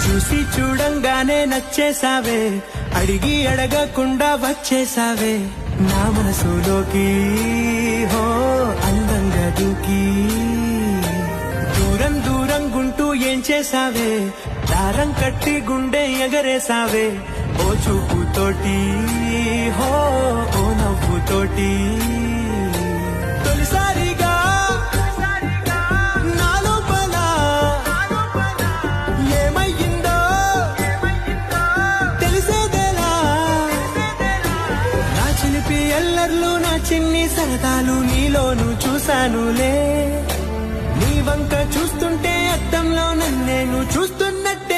చూసి చూడంగానే నచ్చేసావే, అడిగి అడగకుండా వచ్చేసావే నా మనసులోకి. హో అందంగా దూకి దూరం దూరం గుంటూ ఏం చేసావే, దారం కట్టి గుండె ఎగరేసావే ఓ చూపుతోటి. హో ఓ నవ్వుతోటి తొలిసారిగా నా లోపల ఏమయ్యిందో తెలిసేదేలా. నా చిలిపి ఎల్లర్లు నా చిన్ని సరదాలు నీలోను చూశానులే. నీ వంక చూస్తుంటే అద్దంలో నన్నేను చూస్తున్నట్టే